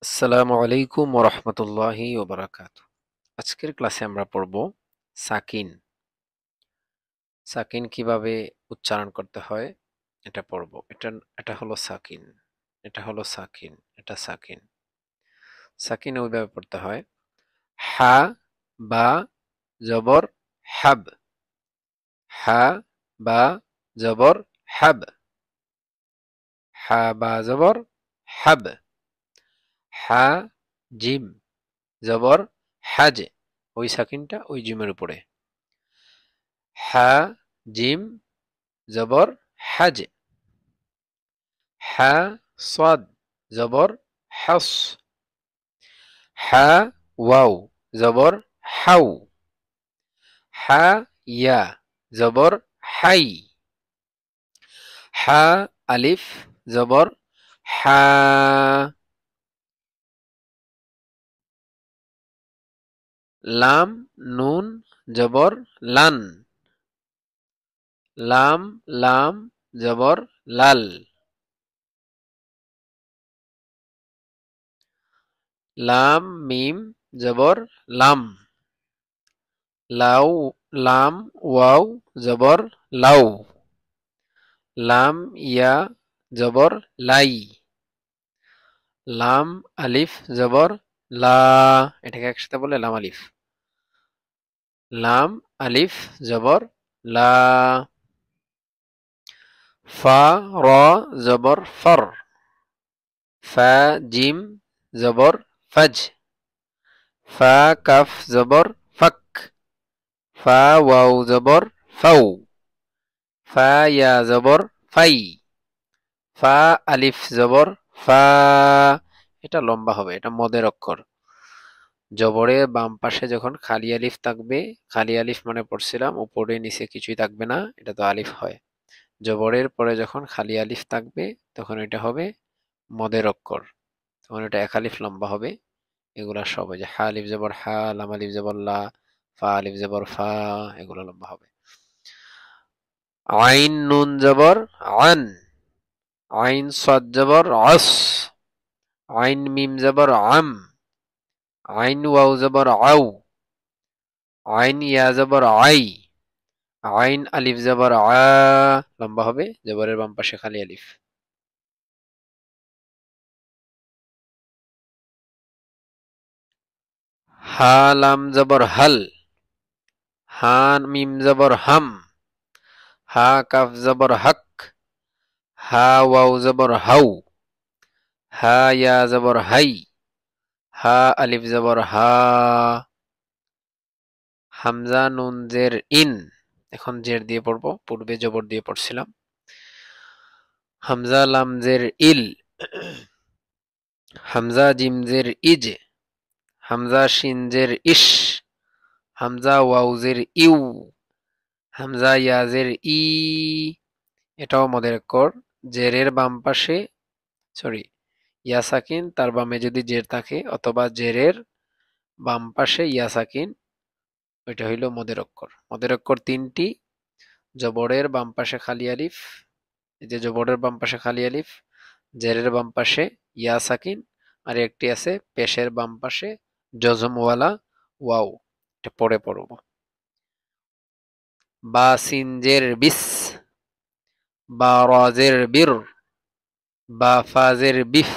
আসসালামু আলাইকুম ওয়া রাহমাতুল্লাহি ওয়া বারাকাতুহু। আজকের ক্লাসে আমরা পড়ব সাকিন। সাকিন কিভাবে উচ্চারণ করতে হয় এটা পড়ব। এটা হলো সাকিন। এটা হলো সাকিন। এটা সাকিন। সাকিন ওইভাবে পড়তে হয়। হা বা জবর হাব। হা বা জবর হাব। হা বা জবর হাব। হা জিম জবর হাজ। ওই সাকিনটা ওই জিমের উপরে। হা জিম জবর হাজ। হা সাদ জবর হাস। হা ওয়াও জবর হাউ। হা ইয়া জবর হাই। হা আলিফ জবর হা। লাম নুন জবর লান। লাম লাম জবর লাল। লাম মিম জবর লাম। লাউ লাম ওয়াও জবর লাউ। লাম ইয়া জবর লাই। লাম আলিফ জবর লা। এটাকে একসাথে বলে লাম আলিফ। লাম আলিফ জবর লা। ফা র জবর ফর। ফা জিম জবর ফজ। ফা কাফ জবর ফক। ফা ওয়াও জবর ফাউ। ফা ইয়া জবর ফাই। ফা আলিফ জবর ফা। এটা লম্বা হবে, এটা মদের অক্ষর। জবরের বাম পাশে যখন খালি আলিফ থাকবে, খালি আলিফ মানে পড়ছিলাম উপরে নিচে কিছুই থাকবে না, এটা তো আলিফ হয়। জবরের পরে যখন খালি আলিফ থাকবে তখন এটা হবে মদের অক্ষর, তখন এটা এক আলিফ লম্বা হবে। এগুলা সব ওই যে হা আলিফ জবর হা, লাম আলিফ জবর লা, ফা আলিফ জবর ফা, এগুলো লম্বা হবে। আইন নুন জবর আন। আইন সাদ জবর আস। আইন মিম জবর আম। আইন ওয়াও জবর আউ। আইন ইয়া জবর আই। আইন আলিফ জবর আ, লম্বা হবে, জবরের বাম পাশে খালি আলিফ। হা লাম জবর হাল। হা মিম জবর হাম। হা কাফ জবর হক। হা ওয়াও জবর হাউ। হা ইয়া জবর হাই। হা আলিফ জবর হা। হামজা নুন জের ইন। এখন জের দিয়ে পড়বো, পূর্বে জবর দিয়ে পড়ছিলাম। হামজা লাম জের ইল। হামজা জিম জের ইজ। হামজা শিন জের ইশ। হামজা ওয়াও জের ইউ। হামজা ইয়া জের ই। এটাও মদের অক্ষর। জেরের বাম পাশে, সরি, ইয়া সাকিন তার বামে যদি জের থাকে অথবা জেরের বাম পাশে ইয়া সাকিন, ওইটা হইল মদের অক্ষর। মদের অক্ষর তিনটি। জবরের বাম পাশে খালি আলিফ, এই যে জবরের বাম পাশে খালি আলিফ, জেরের বাম পাশে ইয়া সাকিন, আর একটি আছে পেশের বাম পাশে জজমওয়ালা ওয়াও। এটা পড়ে পড়ব। বা সিনজের বিস। বা রজের বীর। বা ফাজের বিফ।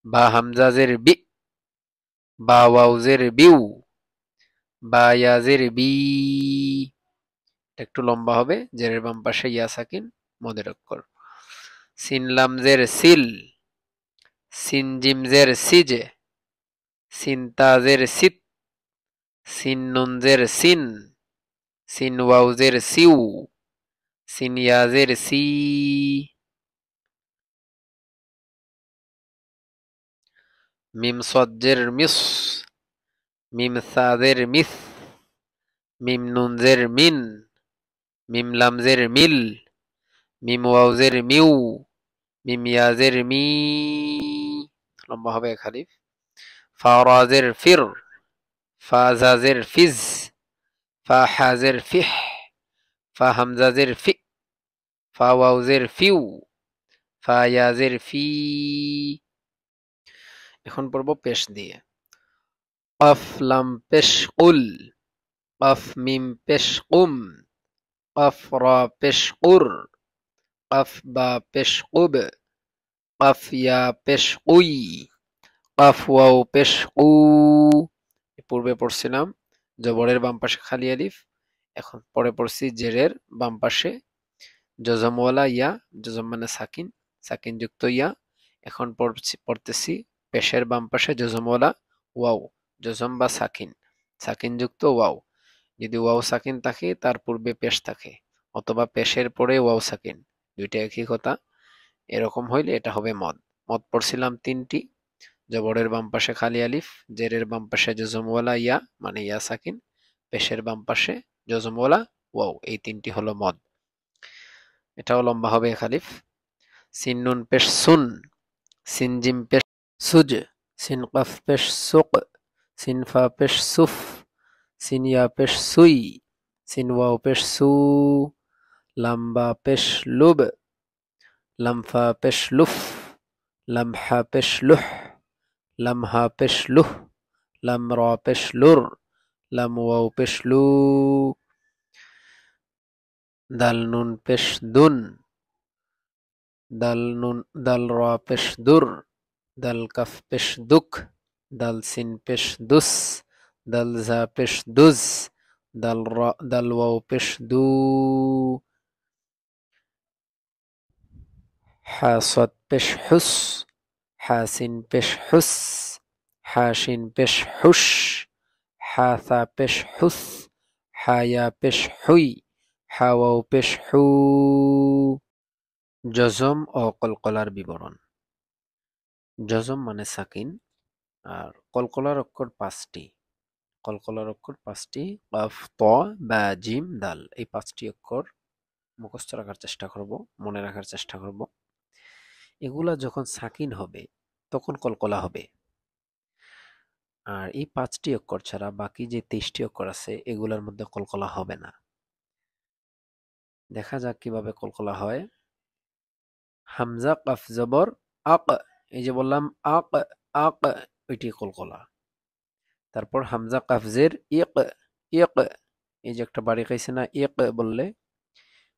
বা হামজাজের বি। বা ওয়াউজের বিউ। বা ইয়াজের বি। একটু লম্বা হবে, জেরের বাম পাশে ইয়া সাকিন, মদের অক্ষর। সিন লামজের সিল। সিন জিমজের সিজ। সিন তাজের সিত। সিন নুনজের সিন। সিন ওয়াউজের সিউ। সিন ইয়াজের সি। মিম সজ্জের মিস। মিম সাজের মিস। মিম নুনজের মিন। মিম লামজের মিল। মিম ওয়াউজের মিউ। মিম ইয়াজের মি, লম্বা হবে এক হালিফ। ফা রাজের ফির। ফা জাজের ফিজ। ফা হাজের ফিহ। ফা হামজাজের ফি। ফা ওয়াউজের ফিউ। ফা ইয়াজের ফি। এখন পড়বো পেশ দিয়ে। কফ লাম পেশ কুল, কফ মিম পেশ কুম, কফ রা পেশ কুর, কফ বা পেশ কুব, কফ ইয়া পেশ কুই, কফ ওয়াও পেশ কু। পূর্বে পড়ছিলাম জবরের বাম পাশে খালি আলিফ, এখন পরে পড়ছি জেরের বাম পাশে জজমওয়ালা ইয়া, জজম মানে সাকিন, সাকিন যুক্ত ইয়া। এখন পড়তেছি পেশের বাম পাশে জজমওয়ালা ওয়াও, জজম বা সাকিন, সাকিন যুক্ত ওয়াও। যদি ওয়াও সাকিন থাকে তার পূর্বে পেশ থাকে, অথবা পেশের পরে ওয়াও সাকিন, দুইটা একই কথা। এরকম হইলে এটা হবে মদ। মদ পড়ছিলাম তিনটি, জবরের বাম পাশে খালি আলিফ, জেরের বাম পাশে জজমওয়ালা ইয়া মানে ইয়া সাকিন, পেশের বাম পাশে জজমওয়ালা ওয়াও, এই তিনটি হলো মদ। এটাও লম্বা হবে এক আলিফ। সিন নুন পেশ সুন, সিন জিম পেশ সুজ, সিন কাফ পেশ সুক, সিন ফা পেশ সুফ, সিন ইয়া পেশ সুই, সিন ওয়াও পেশ সু, লাম বা পেশ লুব, লাম ফা পেশ লুফ, লাম হা পেশ লুহ, লাম হা পেশ লুহ, লাম রা পেশ লুর, লাম ওয়াও পেশ লু, দাল নুন পেশ দুন, দাল নুন দাল রা পেশ দুর, দাল কাফ পেশ দুক, দাল সিন পেশ দুস, দাল জা পেশ দুজ, দাল ওয়াও পেশ দু, হা সদ পেশ হুস, হা সিন পেশ হুস, হা শিন পেশ হুস, হা সা পেশ হুস, হা ইয়া পেশ হুই, হা ওয়াও পেশ হু। জজম ও কলকলার বিবরণ। জজম মানে সাকিন, আর কলকলার অক্ষর পাঁচটি। কলকলার অক্ষর পাঁচটি, কাফ ত বা জিম দাল, এই পাঁচটি অক্ষর মুখস্থ রাখার চেষ্টা করব, মনে রাখার চেষ্টা করব। এগুলা যখন সাকিন হবে তখন কলকলা হবে। আর এই পাঁচটি অক্ষর ছাড়া বাকি যে 23টি অক্ষর আছে এগুলোর মধ্যে কলকলা হবে না। দেখা যাক কিভাবে কলকলা হয়। হামজা কাফ জবর আক, এই যে বললাম আক, আক, ওইটি কলকলা। তারপর হামজা কাফ জের ইক, ইক, এই যে একটা বাড়ি খাইছে না ইক বললে,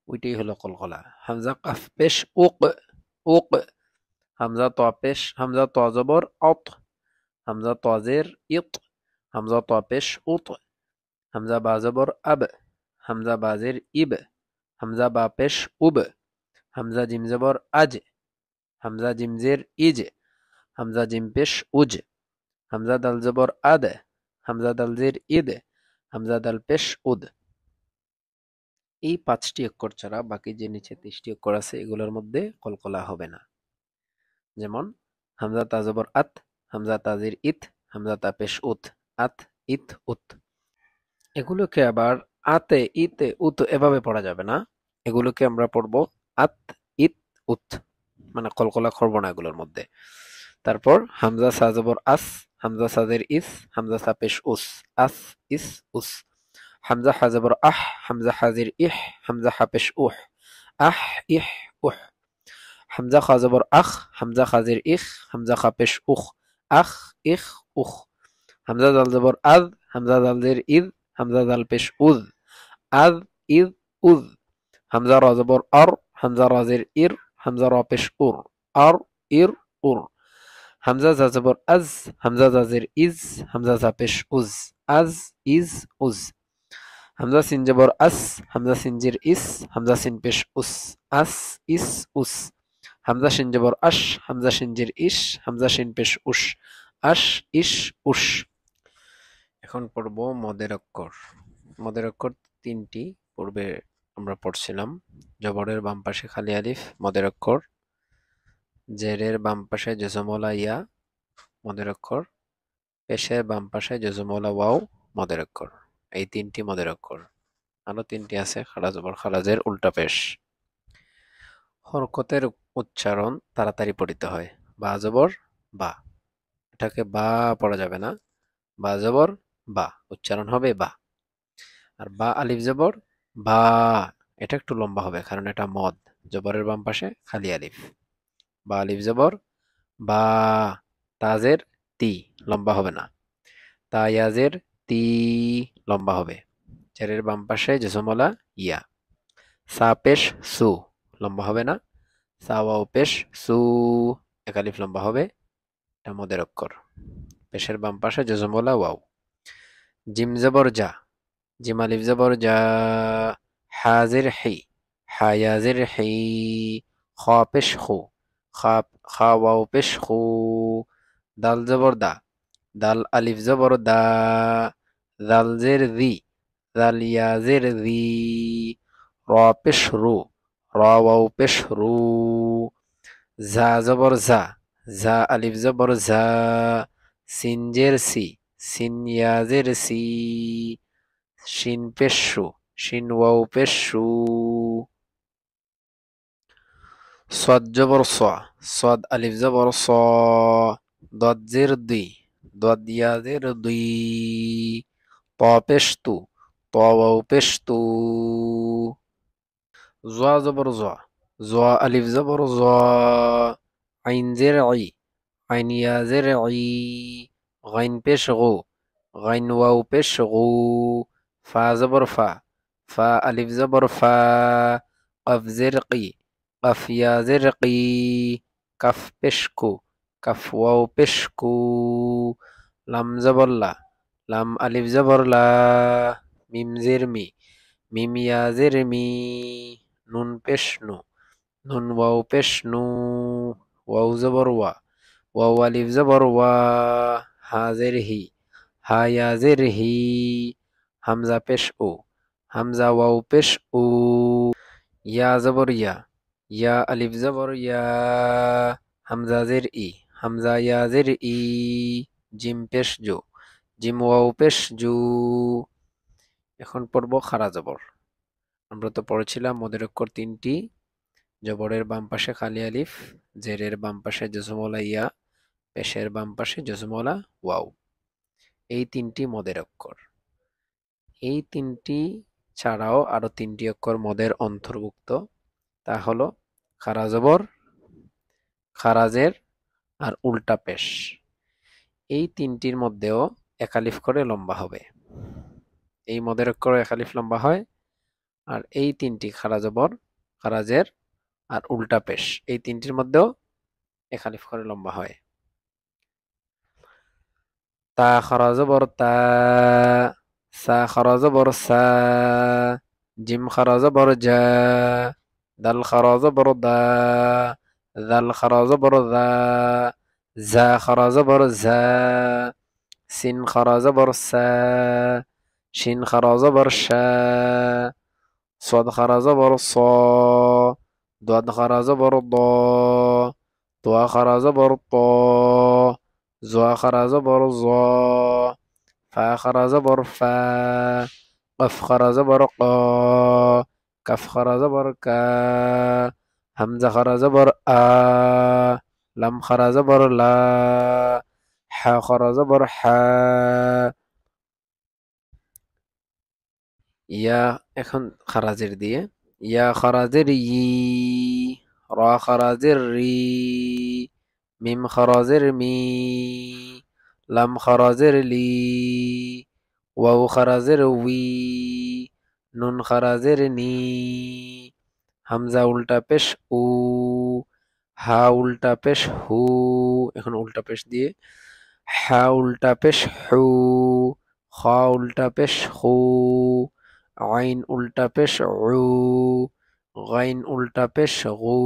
ওইটাই হলো কলকলা। হামজা কাফ পেশ উক, উক, হামজা ত পেশ, হামজা ত জবর অত, হামজা ত জের ইত, হামজা ত পেশ উত, হামজা বা জবর আব, হামজা বা জের ইব, হামজা বা পেশ উব, হামজা জিম জবর আজ, হামজা জিম জের ইজ, হামজা জিম পেশ উজ, হামজা দাল জবর আদ, হামজা দাল জের ইদ, হামজা দাল পেশ উদ। এই পাঁচটি অক্ষর ছাড়া বাকি যে নিচে 23টি অক্ষর আছে এগুলোর মধ্যে কলকলা হবে না। যেমন হামজা তা জবর আত, হামজা তাজির ইত, হামজা তা পেশ উত, আত ইত উত। এগুলোকে আবার আতে ইতে উত এভাবে পড়া যাবে না, এগুলোকে আমরা পড়বো আত ইত উত, মানে কলকলা করবো না এগুলোর মধ্যে। তারপর হামজা সা জবর আস, হামজা সাজের ইস, হামজা সা পেশ উস, আস ইস উস, হামজা হা জবর আহ, হামজা হাজির ইহ, হামজা হা পেশ উহ, আহ ইহ উহ, হামজা খা জবর আখ, হামজা খাজির ইখ, হামজা খা পেশ উখ, আখ ইখ উখ, হামজা দাল জবর আজ, হামজা দাল জের ইদ, হামজা দাল পেশ উজ, আজ ইজ উজ, হামজা রা জবর আর, হামজা রাজের ইর, হামজা রা পেশ উর, আর ইর উর, হামজা জা জবর আজ, হামজা জাজের ইজ, হামজা জা পেশ উজ, আজ ইজ উজ, হামজা সিন জবর আস, হামজা সিনজির ইস, হামজা সিন পেশ উস, আস ইস উস, হামজা শিন জবর আশ, হামজা সিনজির ইস, হামজা শিন পেশ উস, আশ ইস উস। এখন পড়ব মদের অক্ষর। মদের অক্ষর তিনটি, পূর্বে আমরা পড়ছিলাম। জবরের বাম পাশে খালি আলিফ মদের অক্ষর, জেরের বাম পাশে জজমওয়ালা ইয়া মদের অক্ষর, পেশের বাম পাশে জজমওয়ালা ওয়াও মদের অক্ষর। এই তিনটি মদের অক্ষর। আরো তিনটি আছে খাড়া জবর খারাজের উল্টা পেশ। হরকতের উচ্চারণ তাড়াতাড়ি পড়িতে হয়। বা জবর বা, এটাকে বা পড়া যাবে না, বা জবর বা, উচ্চারণ হবে বা। আর বা আলিফ জবর বা, এটা একটু লম্বা হবে কারণ এটা মদ, জবরের বাম পাশে খালি আলিফ। বা আলিফ জবর বা, তাজের তি লম্বা হবে না। তা ইয়াজের তি লম্বা হবে। জেরের বাম পাশে জজমওয়ালা ইয়া। সা পেশ সু লম্বা হবে না। সা ওয়াও পেশ সু এক আলিফ লম্বা হবে। এটা মদের অক্ষর। পেশের বাম পাশে জজমওয়ালা ওয়াও। জিম জবর জা, জিম আলিফ জবর জা। হাজির হি, হায়াজির হি। খ পেশ খু, খা খা ওয়াও পেশ খু। দাল জবর দা, দাল আলিফ জবর দা। দাল জের দি, দাল ইয়াজের দি। র পেশ রু, র ওয়াও পেশ রু। জা জবর জা, জা আলিফ জবর জা। সিন জের সি, সিন ইয়াজের সি। শিন পেশ শু, শিন ওয়াও পেশ শু। صاد জবর স, صاد আলিফ জবর স। দদ জের দুই, দদ ইয়াজের দুই। ত পেশ তু, ত ওয়াও পেশ তু। জোয়া জবর জোয়া, জোয়া আলিফ জবর জোয়া। আইন জের আই, আইন ইয়াজের আই। গাইন পেশ গু, গাইন ওয়াও পেশ গু। ফা জবর ফা, ফা আলিফ জবর ফা। কফ জের কি, কফ ইয়াজের কি। কাফ পেশ কু, কাফ ওয়াও পেশ কু। লাম জবর লা, লাম আলিফ জবর লা। মিম জের মি, মিম ইয়াজের মি। নুন পেশ নু, নুন ওয়াও পেশ নু। ওয়াও জবর ওয়া, ওয়াও আলিফ জবর ওয়া। হাজের হি, হা ইয়াজের হি। হামজা পেশ ও, হামজা ওয়াও পেশ উ। ইয়া জবর ইয়া, ইয়া আলিফ জবর ইয়া। হামজা জের ই, হামজা ইয়াজের ই। জিম পেশ জো, জিম ওয়াও পেশ জু। এখন পড়ব খারা জবর। আমরা তো পড়েছিলাম মদের অক্ষর তিনটি। জবরের বাম পাশে খালি আলিফ, জেরের বাম পাশে জজমওয়ালা ইয়া, পেশের বাম পাশে জজমওয়ালা ওয়াও। এই তিনটি মদের অক্ষর। এই তিনটি ছাড়াও আরো তিনটি অক্ষর মদের অন্তর্ভুক্ত। তা হলো খারা জবর, খারাজের আর উল্টা পেশ। এই তিনটির মধ্যেও এক আলিফ করে লম্বা হবে। এই মদের অক্ষর এক আলিফ লম্বা হয়। আর এই তিনটি খারা জবর, খারাজের আর উল্টা পেশ, এই তিনটির মধ্যেও এক আলিফ করে লম্বা হয়। তা খারা জবর তা, সা খারা জবর সা। জিম খারা জবর জা, দাল খারা জবর দা। দাল খারা জবর দা, জা খারা জবর জা। সিন খারা জবর সা, শিন খারা জবর শা। صاد খারা জবর স, ضاد খারা জবর দ। তোয়া খারা জবর ত, জোয়া খারা জবর জ। ফা খারা জবর ফা, কফ খারা জবর ক। কাফ খারা জবর কা, হামজা খারা জবর আ। লাম খারা জবর লা, হা খারা জবর হা। ইয়া এখন খারাজের দিয়ে। ইয়া খারাজের ই, র খারাজের রি। মিম খারাজের মি, লাম খারাজের লি। ওয়াও খারাজের উই, নুন খারাজের নি। হামজা উল্টা পেশ উ, হা উল্টা পেশ হু। এখন উল্টা পেশ দিয়ে। হা উল্টা পেশ হু, খ উল্টা পেশ হু। আইন উল্টা পেশ উ, গাইন উল্টা পেশ গু।